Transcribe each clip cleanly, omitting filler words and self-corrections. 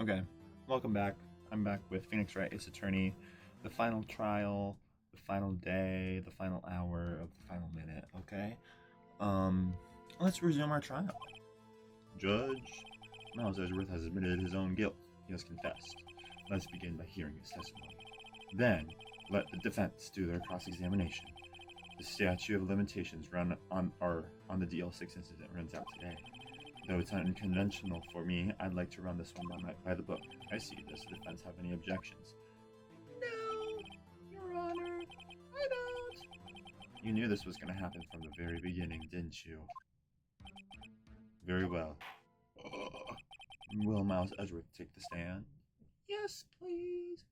Okay, welcome back. I'm back with Phoenix Wright, his attorney. The final trial, the final day, the final hour of the final minute. Okay. Um, let's resume our trial. Judge Miles Edgeworth has admitted his own guilt. He has confessed. Let's begin by hearing his testimony. Then, let the defense do their cross-examination. The statute of limitations on the DL6 incident runs out today. Though it's unconventional for me, I'd like to run this one by the book. I see. Does the defense have any objections? No, Your Honor, I don't. You knew this was going to happen from the very beginning, didn't you? Very well. Will Miles Edgeworth take the stand? Yes, please.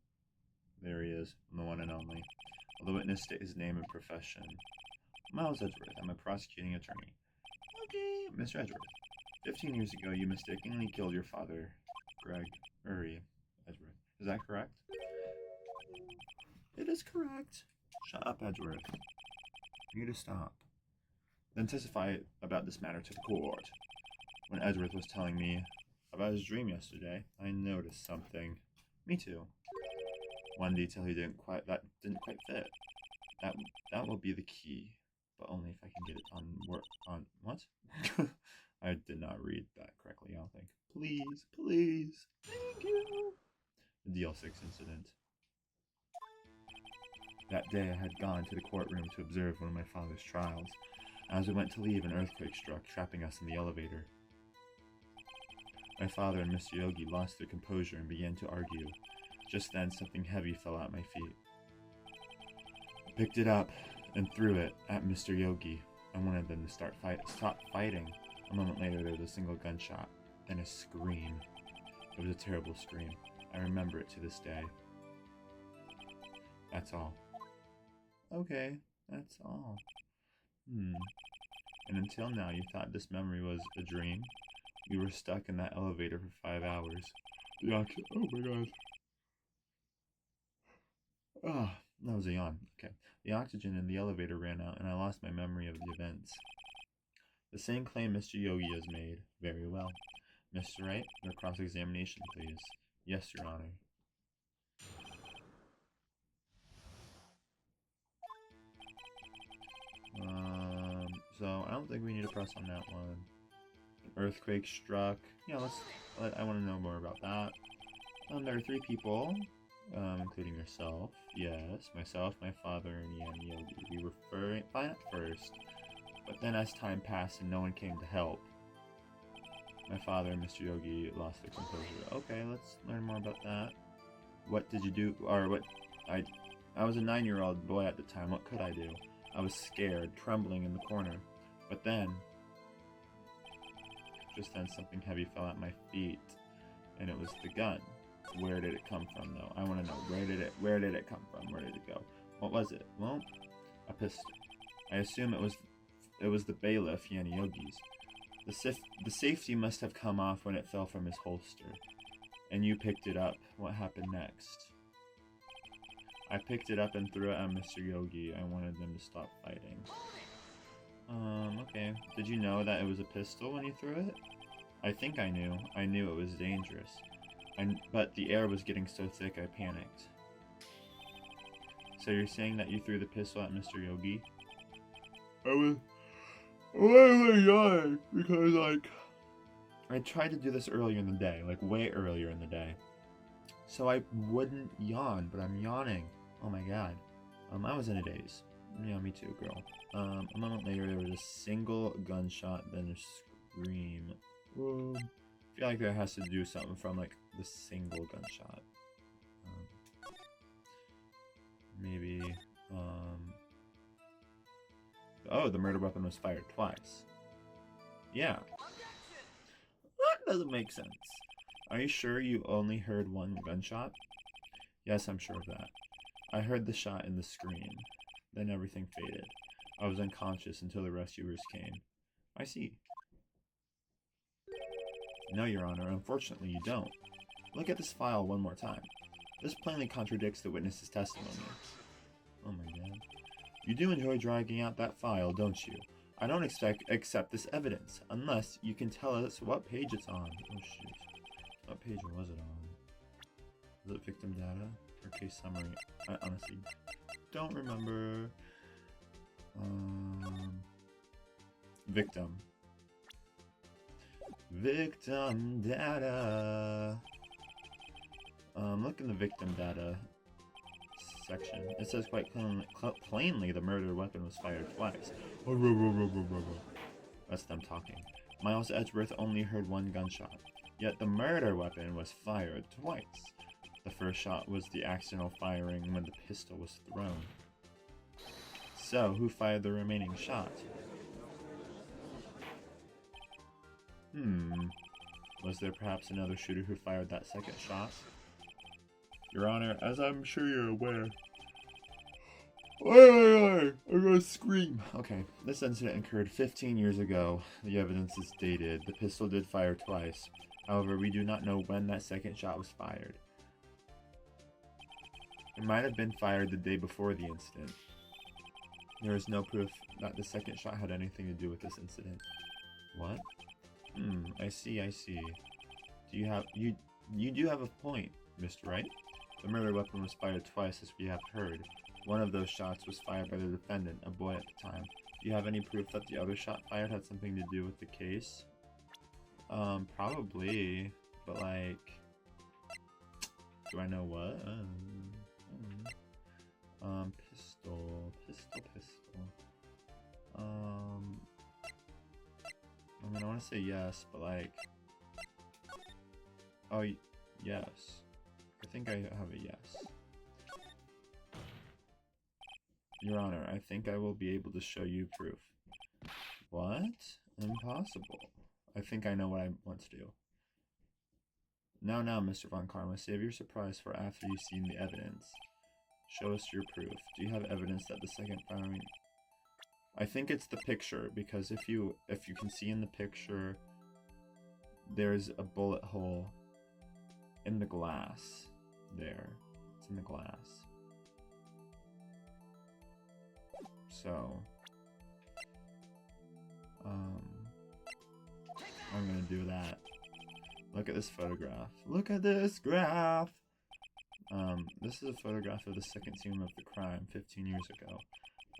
There he is, the one and only. Will the witness state his name and profession? Miles Edgeworth, I'm a prosecuting attorney. Okay, Mr. Edgeworth. 15 years ago, you mistakenly killed your father, Gregory Edgeworth. Is that correct? It is correct. Shut up, Edgeworth. You need to stop. Then testify about this matter to the court. When Edgeworth was telling me about his dream yesterday, I noticed something. Me too. One detail he didn't quite fit. That will be the key, but only if I can get it on what? I did not read that correctly, I don't think. Please, please. Thank you. The DL6 incident. That day I had gone to the courtroom to observe one of my father's trials. As we went to leave, an earthquake struck, trapping us in the elevator. My father and Mr. Yogi lost their composure and began to argue. Just then, something heavy fell at my feet. I picked it up and threw it at Mr. Yogi. I wanted them to stop fighting. A moment later, there was a single gunshot, then a scream. It was a terrible scream. I remember it to this day. That's all. Okay, that's all. And until now, you thought this memory was a dream? You were stuck in that elevator for 5 hours. Oh my god. Ah, that was a yawn. Okay. The oxygen in the elevator ran out, and I lost my memory of the events. The same claim Mr. Yogi has made. Very well. Mr. Wright, your cross-examination, please. Yes, Your Honor. So I don't think we need to press on that one. An earthquake struck. Yeah, I want to know more about that. There are 3 people, including yourself. Yes, myself, my father, and Yan Yogi. We were fine at first, but then as time passed and no one came to help, my father and Mr. Yogi lost their composure. Okay, let's learn more about that. What did you do, or what, I was a 9-year-old boy at the time. What could I do? I was scared, trembling in the corner. But then, just then something heavy fell at my feet, and it was the gun. Where did it come from, though? I want to know, where did it come from? Where did it go? What was it? Well, a pistol. I assume it was the bailiff, Yanni Yogi's. The safety must have come off when it fell from his holster. And you picked it up. What happened next? I picked it up and threw it at Mr. Yogi. I wanted them to stop fighting. Okay. Did you know that it was a pistol when you threw it? I think I knew. I knew it was dangerous. But the air was getting so thick I panicked. So you're saying that you threw the pistol at Mr. Yogi? I was really young because, I tried to do this earlier in the day, way earlier in the day. So I wouldn't yawn, but I'm yawning. Oh my god. I was in a daze. Yeah, me too, girl. A moment later, there was a single gunshot, then a scream. Whoa. I feel like that has to do something from, the single gunshot. Maybe, oh, the murder weapon was fired twice. Yeah. That doesn't make sense. Are you sure you only heard one gunshot? Yes, I'm sure of that. I heard the shot and the scream. Then everything faded. I was unconscious until the rescuers came. I see. No, Your Honor, unfortunately you don't. Look at this file one more time. This plainly contradicts the witness's testimony. Oh my god. You do enjoy dragging out that file, don't you? I don't accept this evidence, unless you can tell us what page it's on. Oh shoot. page was it on? Was it victim data or case summary? I honestly don't remember. Victim. Victim data. Look in the victim data section. It says quite plainly the murder weapon was fired twice. That's them talking. Miles Edgeworth only heard one gunshot, yet the murder weapon was fired twice. The first shot was the accidental firing when the pistol was thrown. So, who fired the remaining shot? Was there perhaps another shooter who fired that second shot? Your Honor, as I'm sure you're aware... I'm gonna scream. Okay, this incident occurred 15 years ago. The evidence is dated. The pistol did fire twice. However, we do not know when that second shot was fired. It might have been fired the day before the incident. There is no proof that the second shot had anything to do with this incident. What? I see. You do have a point, Mr. Wright. The murder weapon was fired twice, as we have heard. One of those shots was fired by the defendant, a boy at the time. Do you have any proof that the other shot fired had something to do with the case? Probably, but like, do I know what? Pistol. I mean, I want to say yes, but like, oh, yes. I think I have a yes. Your Honor, I think I will be able to show you proof. What? Impossible. I think I know what I want to do. Now, Mr. Von Karma, save your surprise for after you've seen the evidence. Show us your proof. Do you have evidence that the second firing... I think it's the picture, because if you can see in the picture, there's a bullet hole in the glass. There. It's in the glass. So, I'm gonna do that. Look at this photograph. Look at this graph! This is a photograph of the second scene of the crime 15 years ago.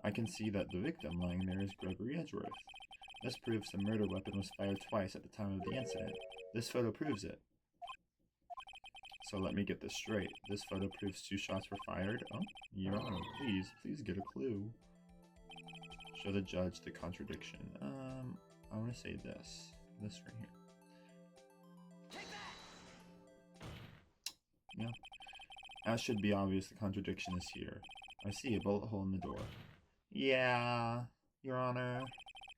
I can see that the victim lying there is Gregory Edgeworth. This proves the murder weapon was fired twice at the time of the incident. This photo proves it. So let me get this straight. This photo proves 2 shots were fired? Oh, Your Honor, please get a clue. Show the judge the contradiction. I want to say this. This right here. Yeah. As should be obvious, the contradiction is here. I see a bullet hole in the door. Yeah, Your Honor.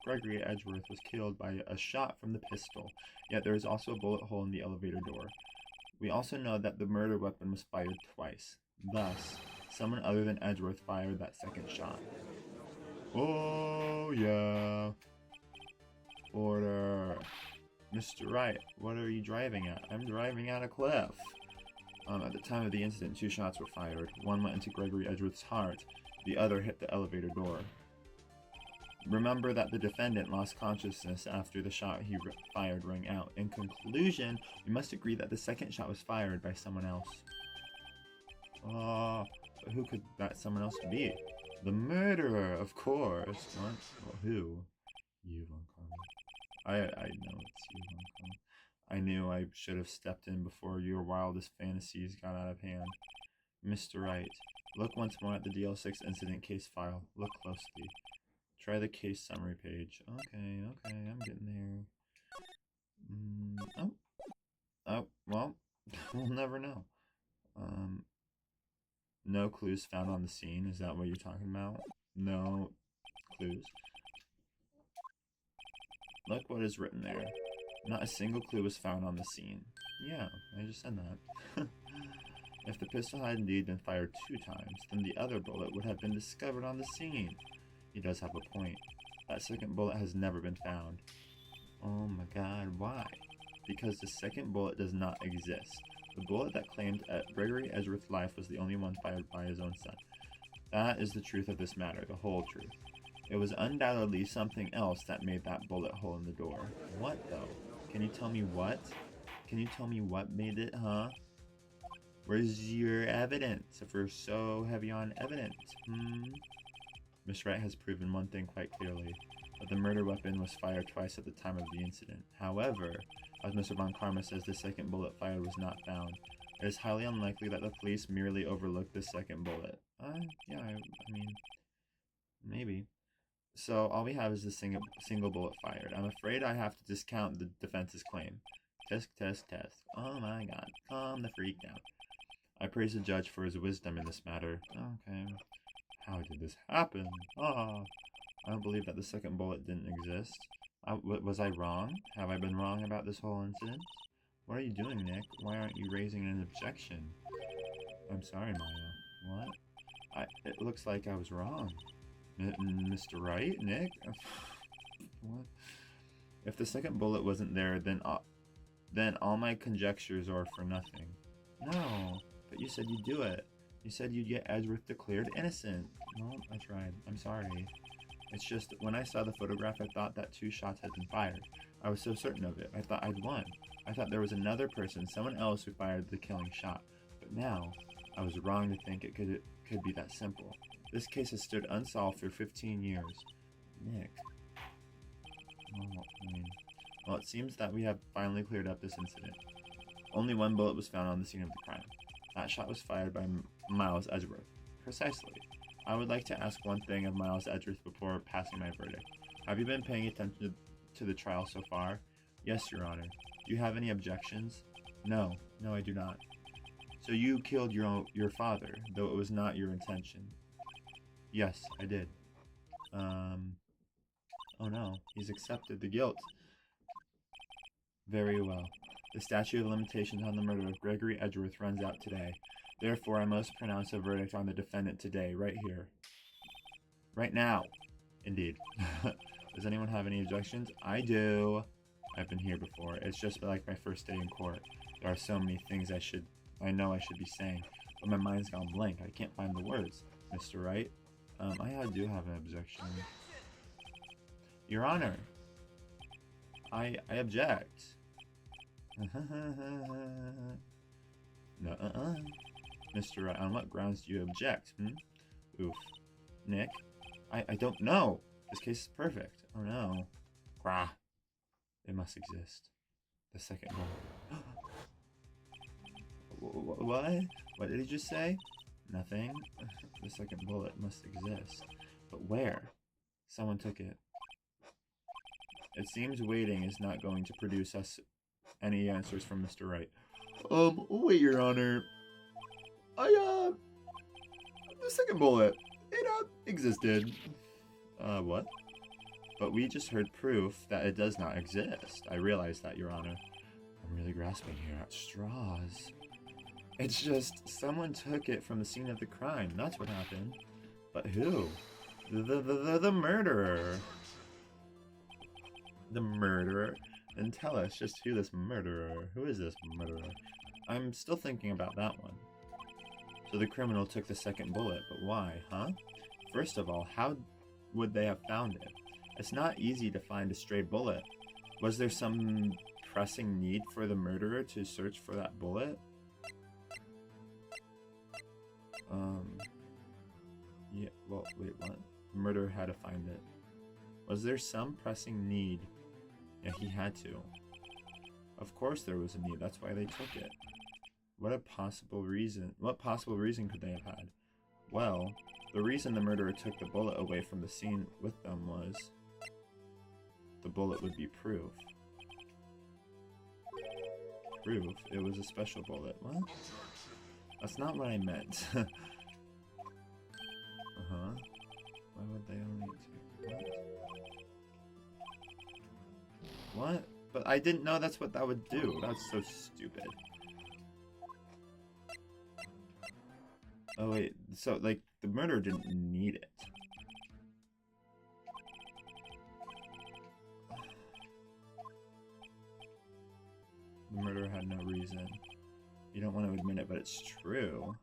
Gregory Edgeworth was killed by a shot from the pistol, yet there is also a bullet hole in the elevator door. We also know that the murder weapon was fired twice. Thus, someone other than Edgeworth fired that second shot. Oh, yeah. Order. Mr. Wright, what are you driving at? I'm driving at a cliff. At the time of the incident, 2 shots were fired. One went into Gregory Edgeworth's heart. The other hit the elevator door. Remember that the defendant lost consciousness after the shot he fired rang out. In conclusion, we must agree that the second shot was fired by someone else. But who could that someone else be? The murderer, of course. Well, who? You, Von Karma. I know it's you, Von Karma. I knew I should have stepped in before your wildest fantasies got out of hand. Mr. Wright, look once more at the DL6 incident case file. Look closely. Try the case summary page. Okay, I'm getting there. Oh, well, we'll never know. No clues found on the scene. Is that what you're talking about? No clues. Look what is written there. Not a single clue was found on the scene. Yeah, I just said that. If the pistol had indeed been fired 2 times, then the other bullet would have been discovered on the scene. He does have a point. That second bullet has never been found. Oh my god, why? Because the second bullet does not exist. The bullet that claimed Gregory Edgeworth's life was the only one fired by his own son. That is the truth of this matter, the whole truth. It was undoubtedly something else that made that bullet hole in the door. What, though? Can you tell me what? Can you tell me what made it, huh? Where's your evidence if we're so heavy on evidence? Miss Wright has proven one thing quite clearly, that the murder weapon was fired twice at the time of the incident. However, as Mr. Von Karma says, the second bullet fired was not found. It is highly unlikely that the police merely overlooked the second bullet. Yeah, I mean, maybe. So all we have is the single bullet fired. I'm afraid I have to discount the defense's claim. Test, test, test. Oh my god, calm the freak down. I praise the judge for his wisdom in this matter. Okay. How did this happen? I don't believe that the second bullet didn't exist. Was I wrong? Have I been wrong about this whole incident? What are you doing, Nick? Why aren't you raising an objection? I'm sorry, Maya. What? It looks like I was wrong. Mr. Wright? Nick? What? If the second bullet wasn't there, then all my conjectures are for nothing. No, but you said you'd do it. You said you'd get Edgeworth declared innocent. Well, I tried. I'm sorry. It's just, when I saw the photograph, I thought that 2 shots had been fired. I was so certain of it. I thought I'd won. I thought there was another person, someone else, who fired the killing shot. But now, I was wrong to think it could be that simple. This case has stood unsolved for 15 years. Nick. Well, it seems that we have finally cleared up this incident. Only 1 bullet was found on the scene of the crime. That shot was fired by Miles Edgeworth. Precisely. I would like to ask one thing of Miles Edgeworth before passing my verdict. Have you been paying attention to the trial so far? Yes, Your Honor. Do you have any objections? No, I do not. So you killed your father, though it was not your intention. Yes, I did. Oh no, he's accepted the guilt. Very well. The statute of limitations on the murder of Gregory Edgeworth runs out today. Therefore, I must pronounce a verdict on the defendant today, right here. Right now. Indeed. Does anyone have any objections? I do. I've been here before. It's just like my first day in court. There are so many things I know I should be saying, but my mind's gone blank. I can't find the words. Mr. Wright? I do have an objection. Your Honor, I object. No, Mr. Wright, on what grounds do you object? Oof. Nick? I don't know. This case is perfect. Oh no. Grah. It must exist. The second bullet. What? What did he just say? Nothing. The second bullet must exist. But where? Someone took it. It seems waiting is not going to produce us any answers from Mr. Wright. Wait, Your Honor. The second bullet, it, existed. What? But we just heard proof that it does not exist. I realize that, Your Honor. I'm really grasping here at straws. It's just, someone took it from the scene of the crime. That's what happened. But who? The murderer. The murderer? Then tell us just who this murderer. Who is this murderer? I'm still thinking about that one. So the criminal took the second bullet, but why, huh? First of all, how would they have found it? It's not easy to find a stray bullet. Was there some pressing need for the murderer to search for that bullet? Yeah, well, wait, what? The murderer had to find it. Was there some pressing need? Yeah, he had to. Of course there was a need, that's why they took it. What possible reason could they have had? Well, the reason the murderer took the bullet away from the scene with them was the bullet would be proof. Proof? It was a special bullet. What? That's not what I meant. Why would they only take what? But I didn't know that's what that would do. That's so stupid. Oh wait, so like the murderer didn't need it. The murderer had no reason. You don't want to admit it, but it's true.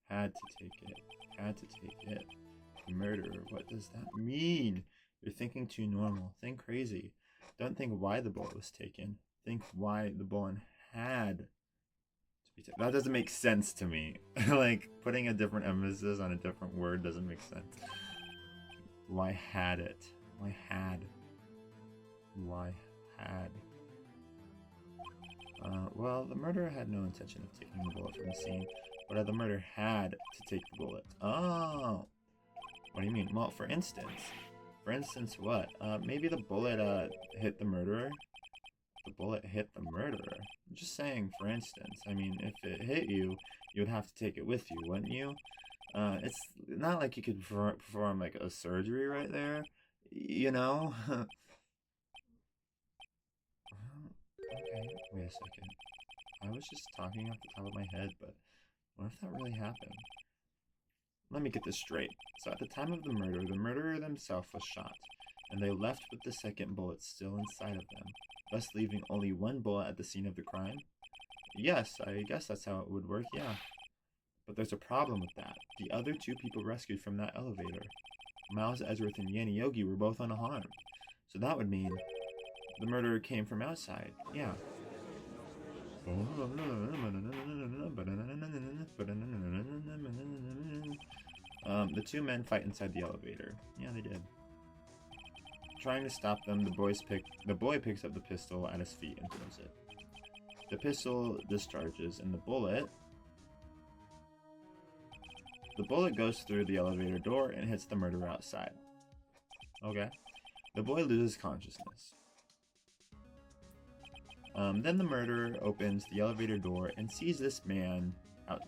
Had to take it. Had to take it. The murderer, what does that mean? You're thinking too normal. Think crazy. Don't think why the bullet was taken. think why the bullet had to be taken. That doesn't make sense to me. Like, putting a different emphasis on a different word doesn't make sense. Why had it? Why had? Why had? Well, the murderer had no intention of taking the bullet from the scene, but the murderer had to take the bullet. Oh! What do you mean? Well, for instance what? Maybe the bullet, hit the murderer? The bullet hit the murderer? I'm just saying, for instance. I mean, if it hit you, you would have to take it with you, wouldn't you? It's not like you could perform, like, a surgery right there, you know? Okay, wait a second. I was just talking off the top of my head, but what if that really happened? Let me get this straight. So at the time of the murderer themselves was shot, and they left with the second bullet still inside of them, thus leaving only one bullet at the scene of the crime? Yes, I guess that's how it would work, yeah. But there's a problem with that. The other two people rescued from that elevator, Miles Edgeworth and Yanni Yogi, were both unharmed. So that would mean the murderer came from outside, yeah. The two men fight inside the elevator. Yeah, they did. Trying to stop them, the boy picks up the pistol at his feet and throws it. The pistol discharges, and the bullet goes through the elevator door and hits the murderer outside. Okay. The boy loses consciousness. Then the murderer opens the elevator door and sees this man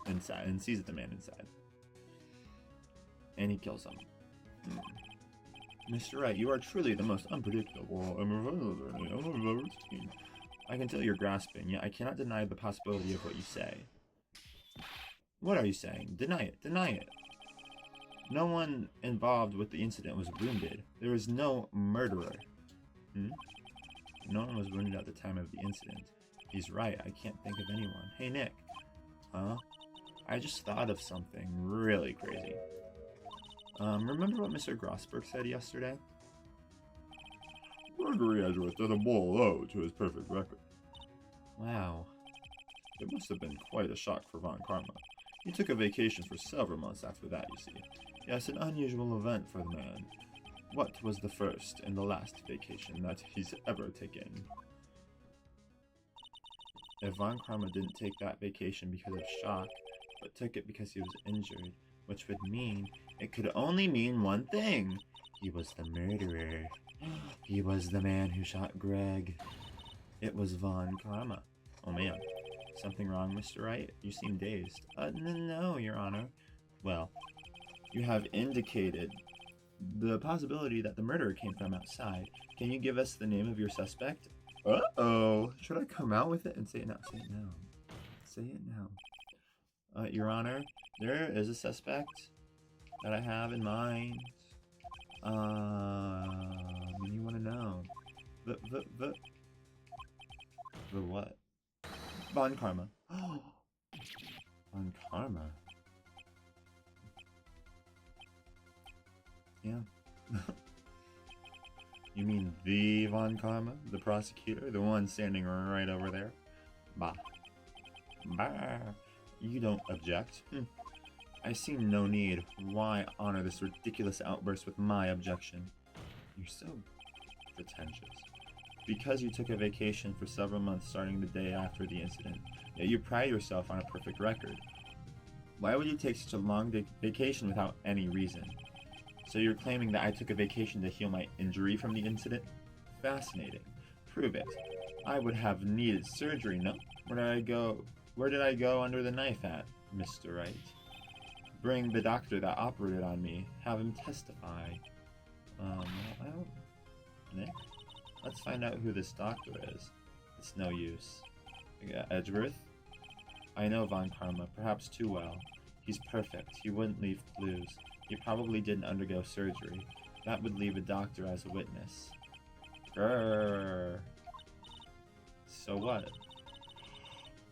inside, and sees the man inside. And he kills him. Mr. Wright, you are truly the most unpredictable I've ever seen. I can tell you're grasping, yet I cannot deny the possibility of what you say. What are you saying? Deny it. Deny it. No one involved with the incident was wounded. There was no murderer. No one was wounded at the time of the incident. He's right, I can't think of anyone. Hey, Nick. Huh? I just thought of something really crazy. Remember what Mr. Grossberg said yesterday? Gregory Edgeworth doesn't bowl low to his perfect record. Wow. It must have been quite a shock for Von Karma. He took a vacation for several months after that, you see. Yes, an unusual event for the man. What was the first and the last vacation that he's ever taken? If Von Karma didn't take that vacation because of shock, but took it because he was injured, which would mean it could only mean one thing. He was the murderer. He was the man who shot Greg. It was Von Karma. Oh man. Something wrong, Mr. Wright? You seem dazed. No, Your Honor. Well, you have indicated the possibility that the murderer came from outside. Can you give us the name of your suspect? Uh-oh. Should I come out with it and say it now? Say it now. Say it now. Your Honor, there is a suspect that I have in mind. You want to know. The what? Von Karma. Von Karma. Yeah. You mean the Von Karma? The prosecutor? The one standing right over there? Bah. Bah. You don't object. I see no need. Why honor this ridiculous outburst with my objection? You're so pretentious. Because you took a vacation for several months starting the day after the incident, yet you pride yourself on a perfect record. Why would you take such a long vacation without any reason? So you're claiming that I took a vacation to heal my injury from the incident? Fascinating. Prove it. I would have needed surgery, no? Where did I go under the knife at, Mr. Wright? Bring the doctor that operated on me. Have him testify. I don't... Nick? Let's find out who this doctor is. It's no use. Edgeworth? I know Von Karma, perhaps too well. He's perfect. He wouldn't leave clues. He probably didn't undergo surgery. That would leave a doctor as a witness. Grrr. So what?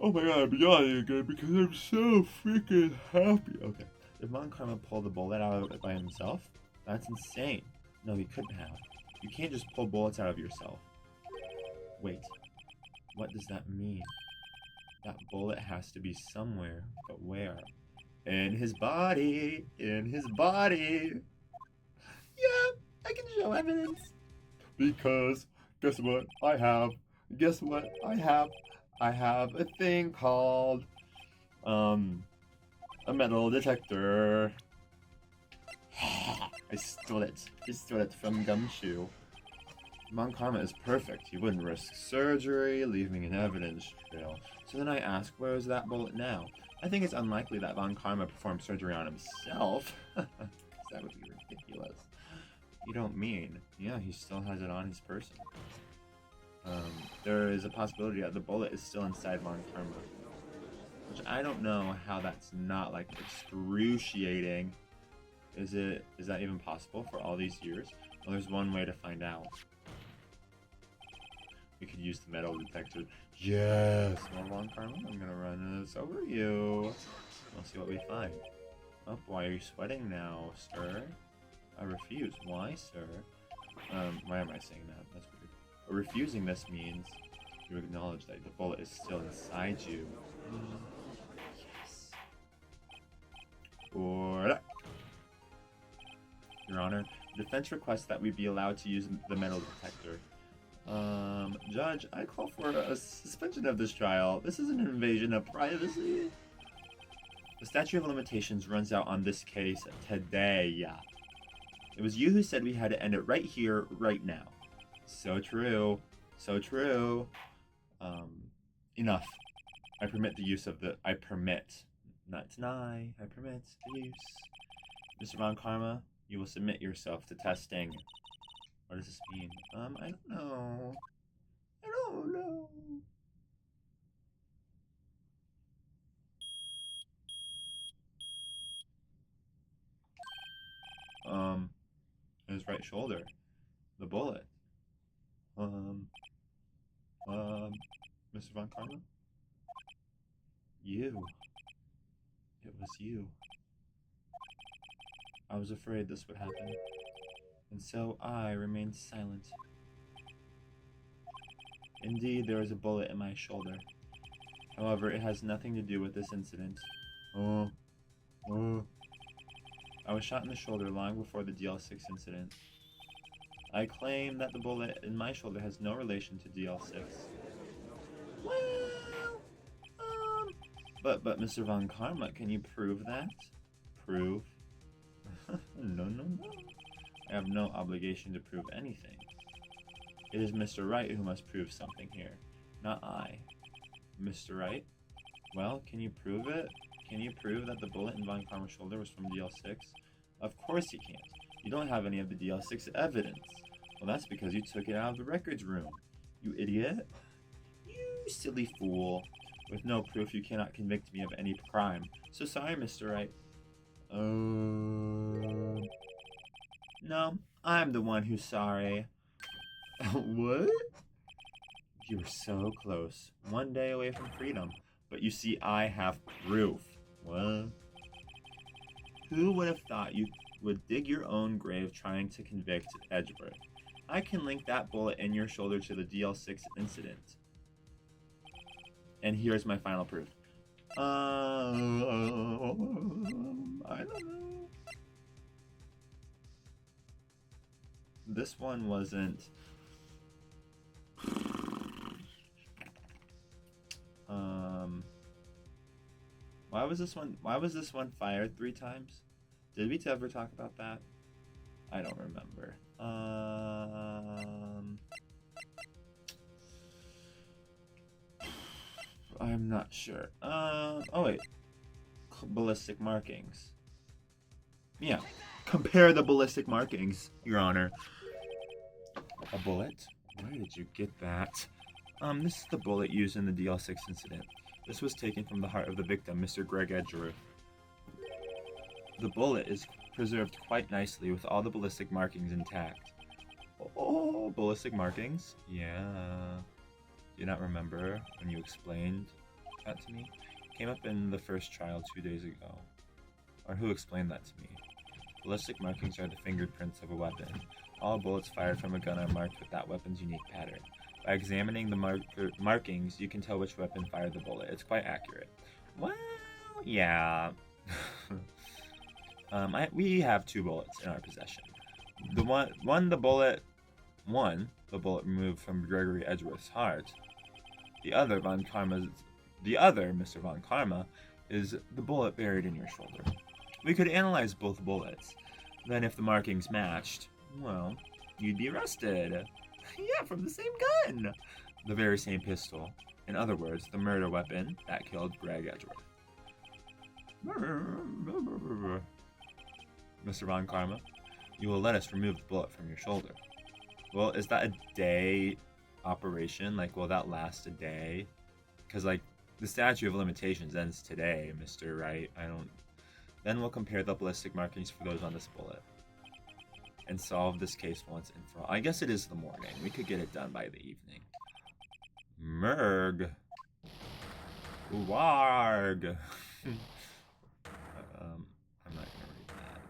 Oh my god, I'm yawning again because I'm so freaking happy. Okay. Did Von Karma pull the bullet out of it by himself? That's insane. No, he couldn't have. You can't just pull bullets out of yourself. Wait. What does that mean? That bullet has to be somewhere, but where? In his body! In his body! Yeah, I can show evidence. Because, guess what I have? Guess what I have? I have a thing called, a metal detector. I stole it. I stole it from Gumshoe. Von Karma is perfect. He wouldn't risk surgery, leaving an evidence trail. So then I ask, where is that bullet now? I think it's unlikely that Von Karma performed surgery on himself. That would be ridiculous. You don't mean? Yeah, he still has it on his person. There is a possibility that the bullet is still inside Von Karma. Which I don't know how that's not, like, excruciating. Is that even possible for all these years? Well, there's one way to find out. We could use the metal detector. Yes! More Von Karma, I'm gonna run this over you. We'll see what we find. Oh, why are you sweating now, sir? I refuse. Why, sir? Why am I saying that? That's weird. But refusing this means you acknowledge that the bullet is still inside you. Yes. Or Your Honor, the defense requests that we be allowed to use the metal detector. Judge, I call for a suspension of this trial. This is an invasion of privacy. The statute of limitations runs out on this case today. It was you who said we had to end it right here, right now. So true. So true. Enough. I permit the use of the... I permit. Not deny. I permit the use. Mr. Von Karma, you will submit yourself to testing. What does this mean? I don't know. I don't know. His right shoulder. The bullet. Mr. Von Karma? You. It was you. I was afraid this would happen, and so I remained silent. Indeed, there is a bullet in my shoulder. However, it has nothing to do with this incident. I was shot in the shoulder long before the DL6 incident. I claim that the bullet in my shoulder has no relation to DL6. Well, but Mr. Von Karma, can you prove that? Prove? No. I have no obligation to prove anything. It is Mr. Wright who must prove something here, not I. Mr. Wright? Well, can you prove it? Can you prove that the bullet in Von Karma's shoulder was from DL6? Of course you can't. You don't have any of the DL6 evidence. Well, that's because you took it out of the records room. You idiot. You silly fool. With no proof, you cannot convict me of any crime. So sorry, Mr. Wright. No, I'm the one who's sorry. What? You were so close. One day away from freedom. But you see, I have proof. What? Who would have thought you would dig your own grave trying to convict Edgeworth? I can link that bullet in your shoulder to the DL6 incident. And here's my final proof. I don't know. This one wasn't... Why was this one fired 3 times? Did we ever talk about that? I don't remember. I'm not sure. Oh wait. Ballistic markings. Yeah. Compare the ballistic markings, Your Honor. A bullet? Where did you get that? This is the bullet used in the DL6 incident. This was taken from the heart of the victim, Mr. Greg Edgeworth. The bullet is preserved quite nicely with all the ballistic markings intact. Oh, ballistic markings? Yeah. Do you not remember when you explained that to me? It came up in the first trial 2 days ago. Or who explained that to me? Ballistic markings are the fingerprints of a weapon. All bullets fired from a gun are marked with that weapon's unique pattern. By examining the markings, you can tell which weapon fired the bullet. It's quite accurate. Well, yeah. We have 2 bullets in our possession. The bullet removed from Gregory Edgeworth's heart. The other, Mr. Von Karma, is the bullet buried in your shoulder. We could analyze both bullets. Then, if the markings matched, well, you'd be arrested. Yeah, from the same gun. The very same pistol. In other words, the murder weapon that killed Greg Edgeworth. Mr. Von Karma, you will let us remove the bullet from your shoulder. Well, is that a day operation? Like, will that last a day? Because, like, the statute of limitations ends today, Mr. Wright. Then we'll compare the ballistic markings for those on this bullet. And solve this case once and for all. I guess it is the morning. We could get it done by the evening. Merg. Warg. I'm not gonna read that.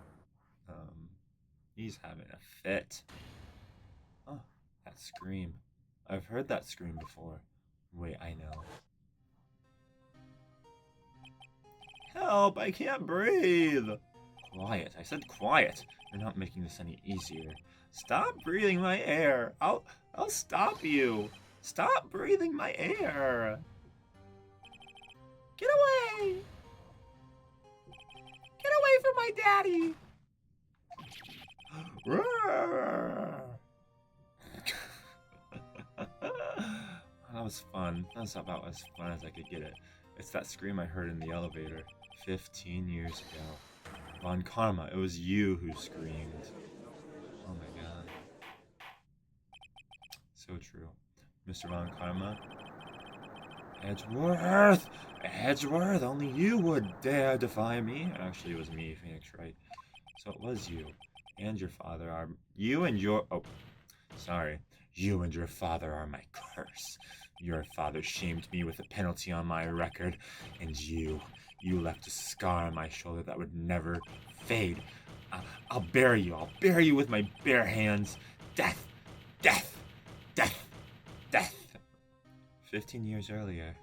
He's having a fit. Oh, that scream. I've heard that scream before. Wait, I know. Help! I can't breathe! Quiet. I said quiet. You're not making this any easier. Stop breathing my air. I'll stop you. Stop breathing my air. Get away! Get away from my daddy! That was fun. That's about as fun as I could get it. It's that scream I heard in the elevator 15 years ago. Von Karma, it was you who screamed. Oh my god. So true. Mr. Von Karma? Edgeworth! Edgeworth, only you would dare defy me. Actually, it was me, Phoenix Wright. So it was you. And your father are... You and your father are my curse. Your father shamed me with a penalty on my record, and you left a scar on my shoulder that would never fade. I'll bury you. I'll bury you with my bare hands. Death! Death! Death! Death! 15 years earlier.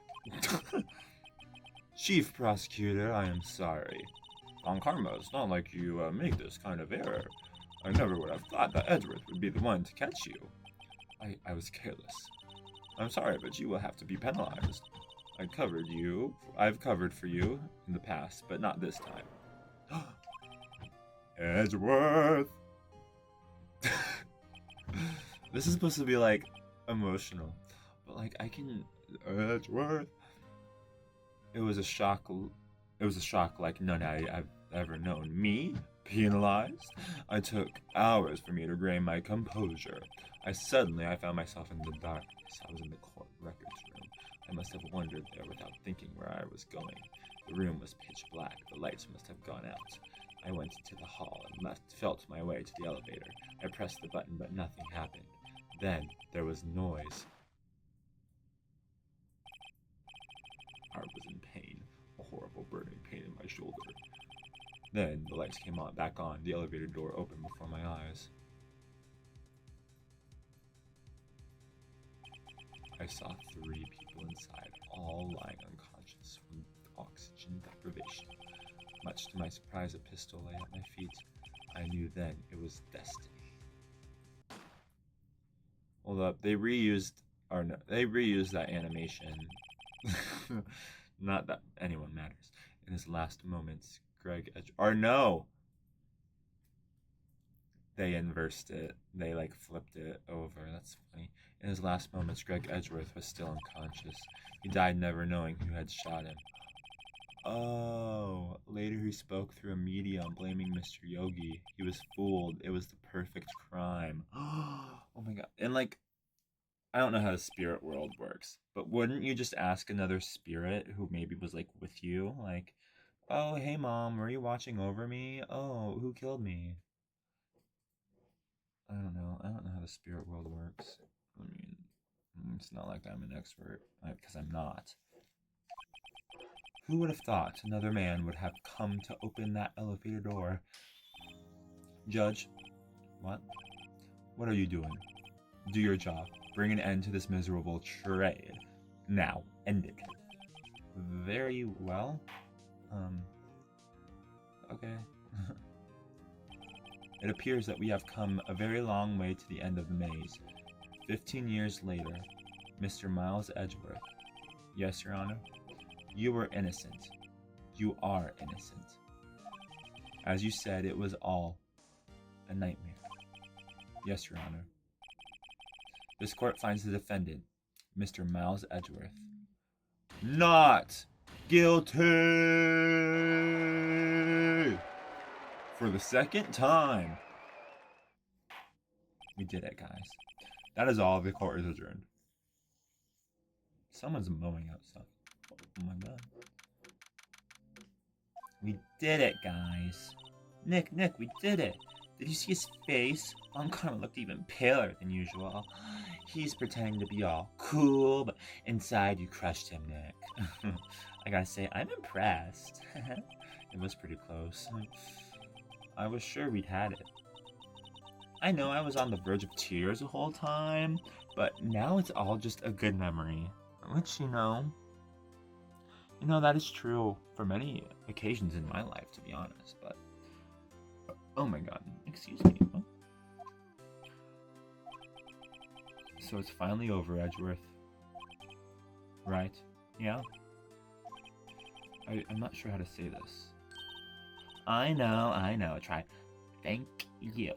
Chief Prosecutor, I am sorry. Von Karma, it's not like you make this kind of error. I never would have thought that Edgeworth would be the one to catch you. I was careless. I'm sorry, but you will have to be penalized. I've covered for you in the past, but not this time. Edgeworth! This is supposed to be, like, emotional. But, like, Edgeworth! It was a shock like none I've ever known. Me? Penalized? I took hours for me to regain my composure. I found myself in the darkness. I was in the court records room. I must have wandered there without thinking where I was going. The room was pitch black. The lights must have gone out. I went into the hall and felt my way to the elevator. I pressed the button, but nothing happened. Then there was noise. I was in pain, a horrible burning pain in my shoulder. Then the lights came back on. The elevator door opened before my eyes. I saw 3 people inside, all lying unconscious from oxygen deprivation. Much to my surprise, a pistol lay at my feet. I knew then it was destiny. Hold up, they reused that animation. Not that anyone matters. In his last moments, they inversed it. They flipped it over. That's funny. In his last moments, Greg Edgeworth was still unconscious. He died never knowing who had shot him. Oh, later he spoke through a medium blaming Mr. Yogi. He was fooled. It was the perfect crime. Oh my god. And I don't know how the spirit world works, but wouldn't you just ask another spirit who maybe was with you? Oh, hey mom, were you watching over me? Oh, who killed me? I don't know how the spirit world works. I mean, it's not like I'm an expert, because I'm not. Who would have thought another man would have come to open that elevator door? Judge, what? What are you doing? Do your job. Bring an end to this miserable trade. Now, end it. Very well. Okay. It appears that we have come a very long way to the end of the maze. 15 years later, Mr. Miles Edgeworth. Yes, Your Honor? You were innocent. You are innocent. As you said, it was all a nightmare. Yes, Your Honor. This court finds the defendant, Mr. Miles Edgeworth, not guilty! For the second time. We did it, guys. That is all. The court is adjourned. Someone's mowing outside. Oh my god. We did it, guys. Nick, we did it. Did you see his face? Karma looked even paler than usual. He's pretending to be all cool, but inside you crushed him, Nick. I gotta say, I'm impressed. It was pretty close. I was sure we'd had it. I know I was on the verge of tears the whole time, but now it's all just a good memory. Which, that is true for many occasions in my life, to be honest, but... Oh my god, excuse me. So it's finally over, Edgeworth. Right? Yeah? I'm not sure how to say this. I know. Try. Thank you.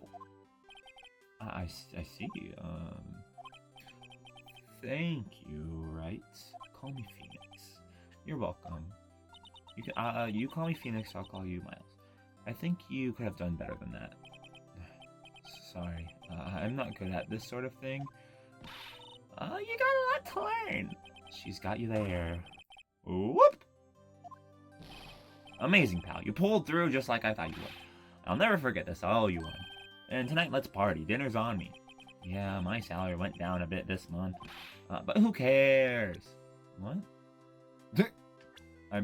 I see. Thank you, Wright. Call me Phoenix. You're welcome. You call me Phoenix, I'll call you Miles. I think you could have done better than that. Sorry. I'm not good at this sort of thing. You got a lot to learn. She's got you there. Whoop! Amazing, pal. You pulled through just like I thought you would. I'll never forget this. I owe you one. And tonight, let's party. Dinner's on me. Yeah, my salary went down a bit this month. But who cares? What? Oh,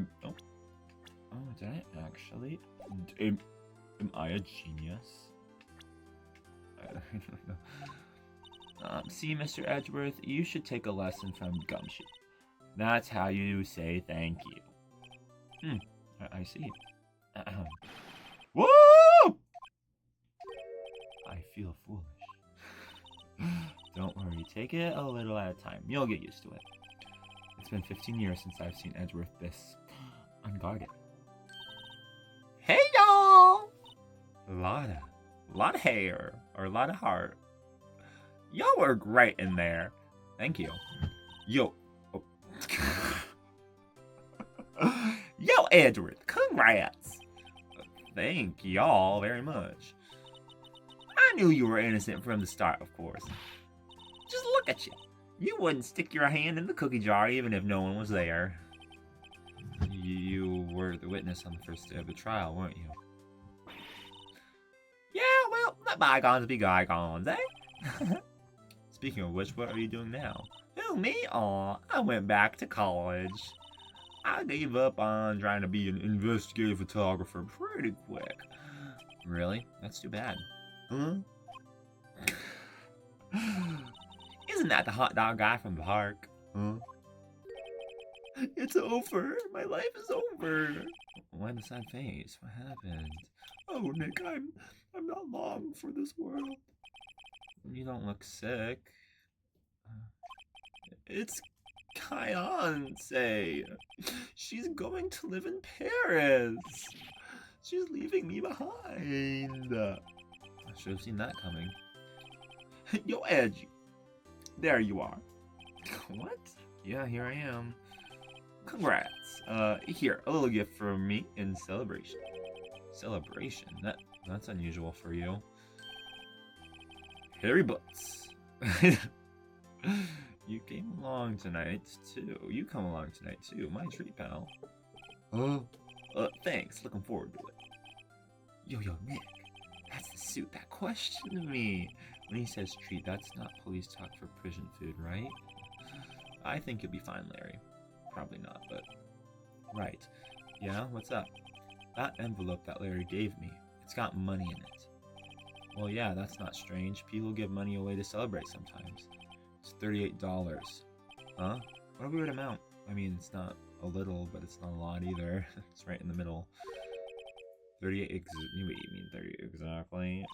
did I actually? Am I a genius? I don't know. See, Mr. Edgeworth, you should take a lesson from Gumshoe. That's how you say thank you. I see. Woo! I feel foolish. Don't worry, take it a little at a time. You'll get used to it. It's been 15 years since I've seen Edgeworth this unguarded. Hey, y'all! Lot of hair, or a lot of heart. Y'all were great in there. Thank you. Yo. Oh. Yo, Edgeworth, congrats. Thank y'all very much. I knew you were innocent from the start, of course. Just look at you. You wouldn't stick your hand in the cookie jar even if no one was there. You were the witness on the first day of the trial, weren't you? Yeah, well, let bygones be bygones, eh? Speaking of which, what are you doing now? Who, me? Aw, I went back to college. I gave up on trying to be an investigative photographer pretty quick. Really? That's too bad. Huh? Isn't that the hot dog guy from the park? Huh? It's over. My life is over. Why the sad face? What happened? Oh, Nick, I'm not long for this world. You don't look sick. It's Kayance. She's going to live in Paris. She's leaving me behind. I should have seen that coming. Yo, Edge. There you are. What? Yeah, here I am. Congrats. Here, a little gift from me in celebration. Celebration? That's unusual for you. Hairy butts. You came along tonight, too. You come along tonight, too. My treat, pal. Thanks. Looking forward to it. Yo, Nick. That's the suit that questioned me. When he says treat, that's not police talk for prison food, right? I think you'll be fine, Larry. Probably not, but... Right. Yeah, what's up? That envelope that Larry gave me, it's got money in it. Well, yeah, that's not strange. People give money away to celebrate sometimes. It's $38. Huh? What a weird amount. I mean, it's not a little, but it's not a lot either. It's right in the middle. 38 wait, you mean 30 exactly?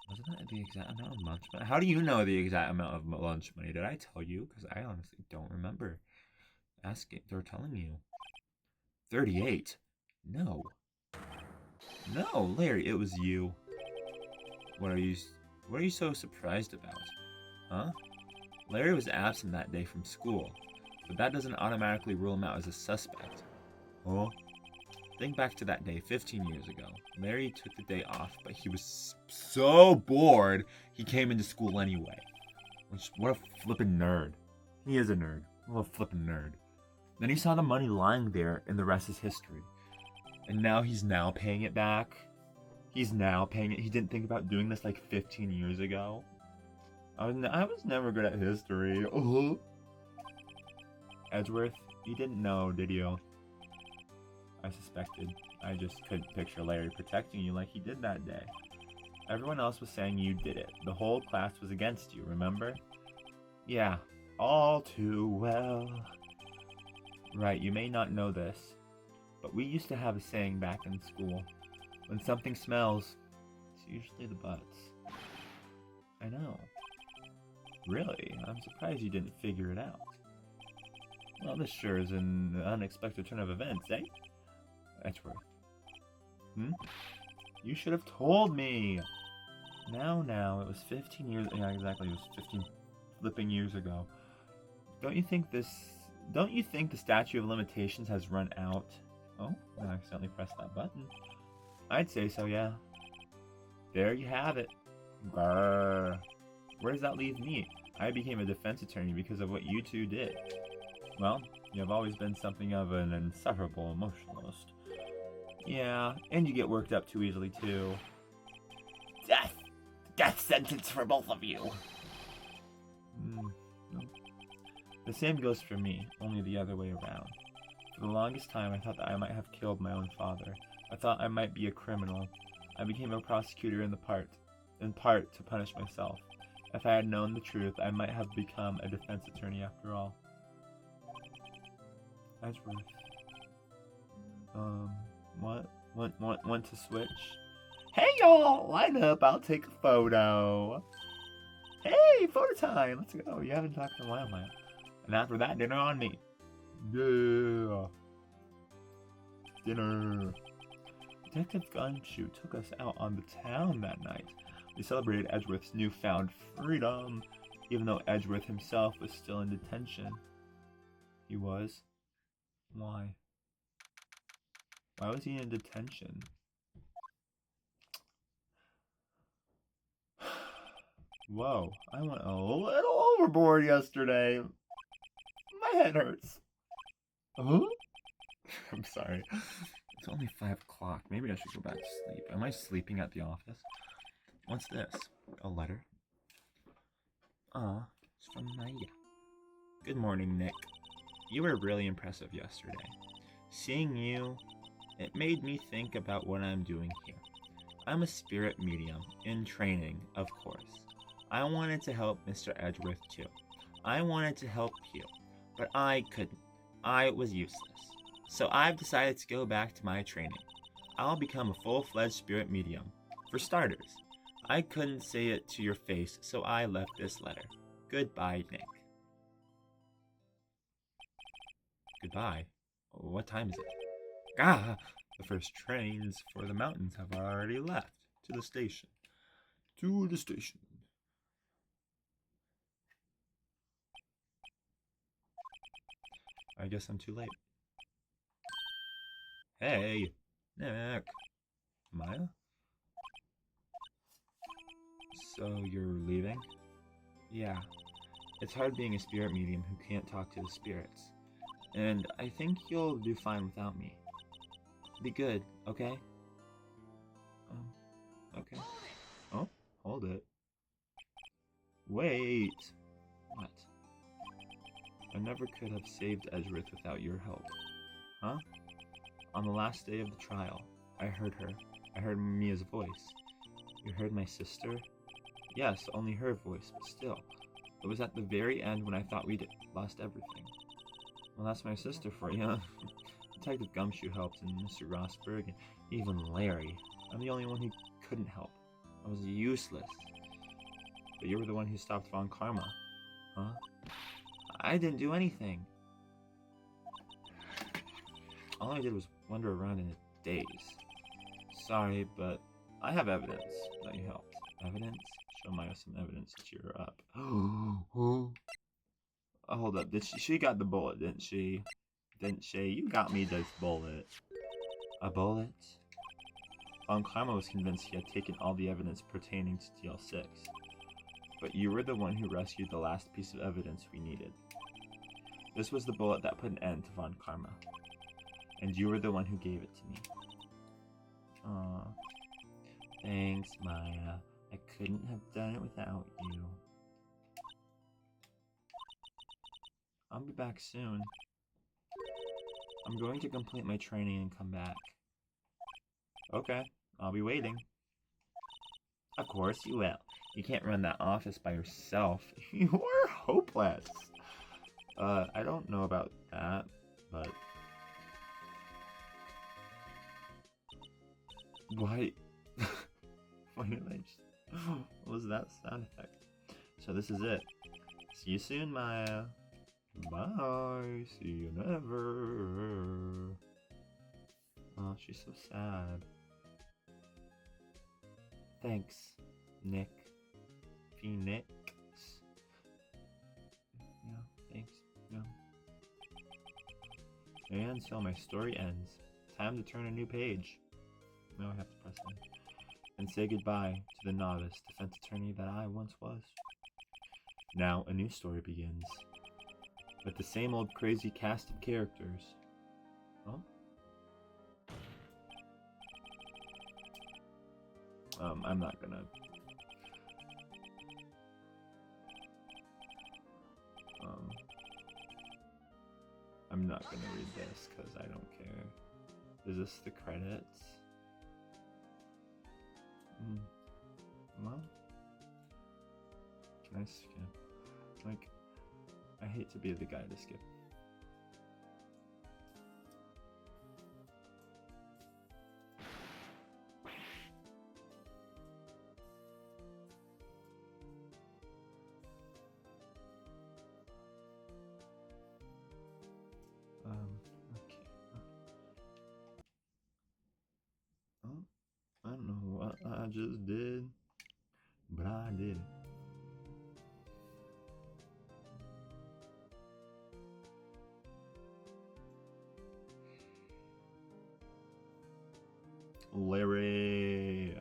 Wasn't that the exact amount of lunch money? How do you know the exact amount of lunch money? Did I tell you? Because I honestly don't remember. Asking, they're telling you. 38? No. No, Larry, it was you. What are you what are you so surprised about? Huh? Larry was absent that day from school, but that doesn't automatically rule him out as a suspect. Huh? Think back to that day 15 years ago. Larry took the day off, but he was so bored, he came into school anyway. What a flippin' nerd. He is a nerd. What a flippin' nerd. Then he saw the money lying there, and the rest is history. And now he's paying it back. He's now paying it. He didn't think about doing this like 15 years ago. I was never good at history. Edgeworth, you didn't know, did you? I suspected. I just couldn't picture Larry protecting you like he did that day. Everyone else was saying you did it. The whole class was against you, remember? Yeah, all too well. Right, you may not know this, but we used to have a saying back in school. When something smells, it's usually the butts. I know. Really? I'm surprised you didn't figure it out. Well, this sure is an unexpected turn of events, eh? Edgeworth. You should have told me! Now, it was 15 years... Yeah, exactly, it was 15 flipping years ago. Don't you think the statute of limitations has run out? Oh, I accidentally pressed that button. I'd say so, yeah. There you have it. Grrr. Where does that leave me? I became a defense attorney because of what you two did. Well, you have always been something of an insufferable emotionalist. Yeah, and you get worked up too easily, too. Death! Death sentence for both of you! No. The same goes for me, only the other way around. For the longest time, I thought that I might have killed my own father. I thought I might be a criminal. I became a prosecutor in part to punish myself. If I had known the truth, I might have become a defense attorney after all. Edgeworth. Want to switch? Hey y'all, line up, I'll take a photo. Hey, photo time, let's go. You haven't talked in a while, man. And after that, dinner on me. Yeah. Dinner. Detective Gumshoe took us out on the town that night. We celebrated Edgeworth's newfound freedom, even though Edgeworth himself was still in detention. He was? Why? Why was he in detention? Whoa, I went a little overboard yesterday. My head hurts. Huh? I'm sorry. It's only 5 o'clock. Maybe I should go back to sleep. Am I sleeping at the office? What's this? A letter? It's from Maya. Good morning, Nick. You were really impressive yesterday. Seeing you, it made me think about what I'm doing here. I'm a spirit medium, in training, of course. I wanted to help Mr. Edgeworth too. I wanted to help you, but I couldn't. I was useless. So I've decided to go back to my training. I'll become a full-fledged spirit medium. For starters, I couldn't say it to your face, so I left this letter. Goodbye, Nick. Goodbye? What time is it? Ah! The first trains for the mountains have already left. To the station. To the station. I guess I'm too late. Hey! Nick! Maya? So you're leaving? Yeah. It's hard being a spirit medium who can't talk to the spirits. And I think you'll do fine without me. Be good, okay? Okay. Oh, hold it. Wait! What? I never could have saved Edgeworth without your help. Huh? On the last day of the trial, I heard her. I heard Mia's voice. You heard my sister? Yes, only her voice, but still. It was at the very end when I thought we'd lost everything. Well, that's my sister for you. Detective Gumshoe helped, and Mr. Rossberg, and even Larry. I'm the only one who couldn't help. I was useless. But you were the one who stopped Von Karma. Huh? I didn't do anything. All I did was wander around in a daze. Sorry, but I have evidence that you helped. Evidence? Show Maya some evidence to cheer her up. Oh, hold up. She got the bullet, didn't she? Didn't she? You got me this bullet. A bullet? Von Karma was convinced he had taken all the evidence pertaining to DL6. But you were the one who rescued the last piece of evidence we needed. This was the bullet that put an end to Von Karma. And you were the one who gave it to me. Aw. Thanks, Maya. I couldn't have done it without you. I'll be back soon. I'm going to complete my training and come back. Okay, I'll be waiting. Of course you will. You can't run that office by yourself. You are hopeless. I don't know about that, but... Why? Why did I just... What was that sound effect? So this is it. See you soon, Maya. Bye. See you never. Oh, she's so sad. Thanks, Nick. Phoenix. Yeah, thanks. Yeah. And so my story ends. Time to turn a new page. Now I have to press in. And say goodbye to the novice defense attorney that I once was. Now a new story begins. With the same old crazy cast of characters. Oh? I'm not gonna... I'm not gonna read this because I don't care. Is this the credits? Well, can I skip? Like, I hate to be the guy to skip. Okay. Oh, I don't know what I just did, but I did it. Larry.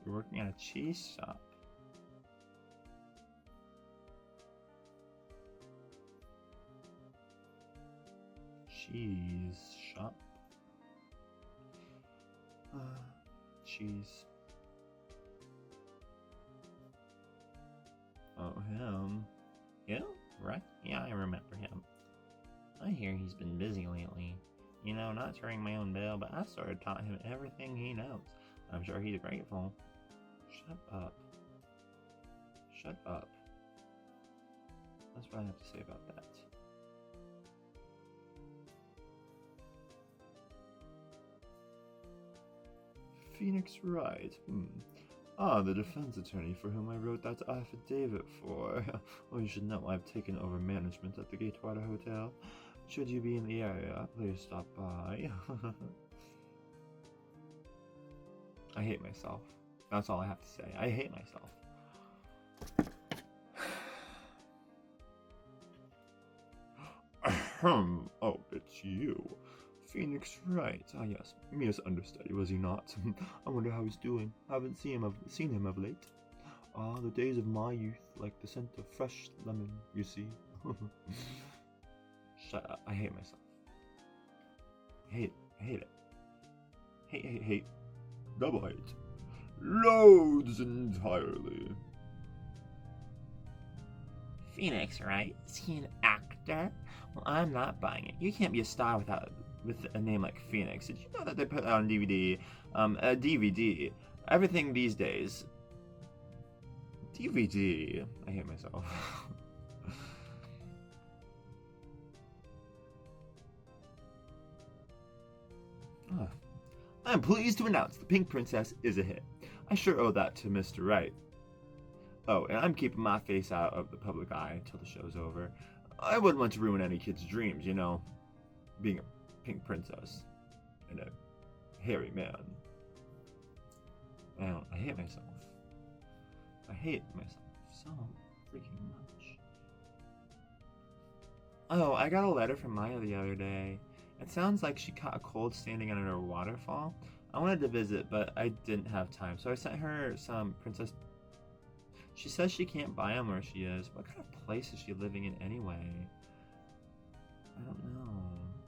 You're working at a cheese shop. Cheese shop. Cheese. Oh, him. Yeah, right? Yeah, I remember him. I hear he's been busy lately. You know, not to ring my own bell, but I sort of taught him everything he knows. I'm sure he's grateful. Shut up. Shut up. That's what I have to say about that. Phoenix Wright. Ah, the defense attorney for whom I wrote that affidavit for. Well, you should know I've taken over management at the Gatewater Hotel. Should you be in the area, please stop by. I hate myself. That's all I have to say. I hate myself. Ahem. Oh, it's you. Phoenix Wright. Ah, yes. Mia's understudy, was he not? I wonder how he's doing. Haven't seen him of late. Ah, the days of my youth, like the scent of fresh lemon, you see. Shut up. I hate myself. I hate it. Hate. Double hate. Loads entirely. Phoenix Wright? Is he an actor? Well, I'm not buying it. You can't be a star without with a name like Phoenix. Did you know that they put that on DVD? A DVD. Everything these days. DVD. I hate myself. Ah. I'm pleased to announce The Pink Princess is a hit. I sure owe that to Mr. Wright. Oh, and I'm keeping my face out of the public eye until the show's over. I wouldn't want to ruin any kid's dreams, you know, being a pink princess and a hairy man. I hate myself. I hate myself so freaking much. Oh, I got a letter from Maya the other day. It sounds like she caught a cold standing under a waterfall. I wanted to visit, but I didn't have time, so I sent her some princess. She says she can't buy them where she is. What kind of place is she living in anyway? I don't know.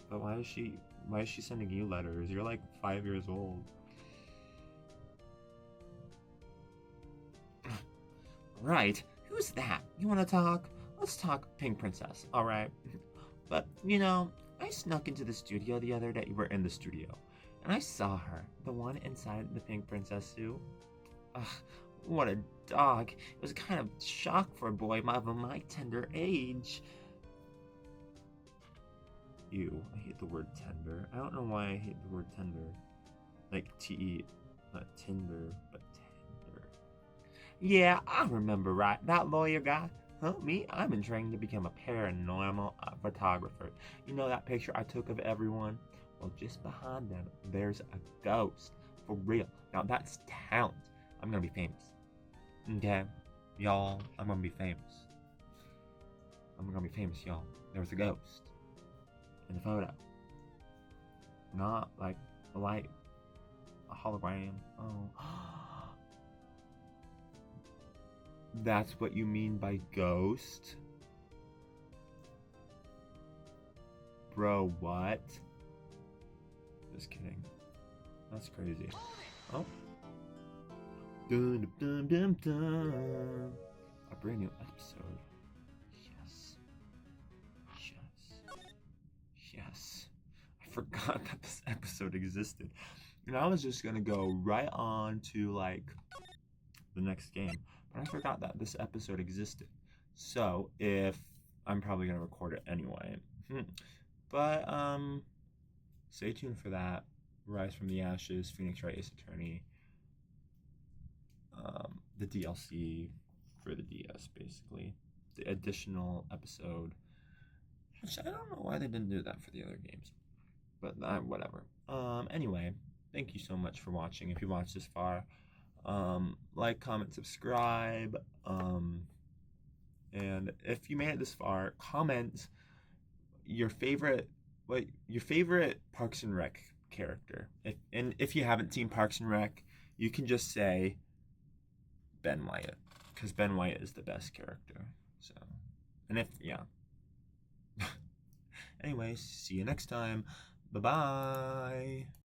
But why is she sending you letters? You're like 5 years old. Right. Who's that? You want to talk? Let's talk Pink Princess, alright? But, you know, I snuck into the studio the other day. We're in the studio. And I saw her. The one inside the Pink Princess suit. Ugh, what a dog. It was kind of shock for a boy of my tender age. Ew, I hate the word tender. I don't know why I hate the word tender. Like T-E, not Tinder, but tender. Yeah, I remember, right? That lawyer guy. Huh? Me? I'm in training to become a paranormal photographer. You know that picture I took of everyone? Well, just behind them, there's a ghost. For real. Now that's talent. I'm gonna be famous. Okay? Y'all, I'm gonna be famous. I'm gonna be famous, y'all. There was a ghost in the photo. Not like a light, a hologram. Oh. That's what you mean by ghost? Bro, what? Just kidding. That's crazy. Oh. Dun, dun, dun, dun. A brand new episode. Yes. Yes. Yes. I forgot that this episode existed. And I was just gonna go right on to like the next game. But I forgot that this episode existed. So if I'm probably gonna record it anyway. But stay tuned for that. Rise from the Ashes, Phoenix Wright Ace Attorney. The DLC for the DS, basically. The additional episode. Which I don't know why they didn't do that for the other games. But whatever. Anyway, thank you so much for watching. If you watched this far, like, comment, subscribe. And if you made it this far, comment your favorite Parks and Rec character. If you haven't seen Parks and Rec, you can just say Ben Wyatt, because Ben Wyatt is the best character. So, and anyways, see you next time. Bye bye.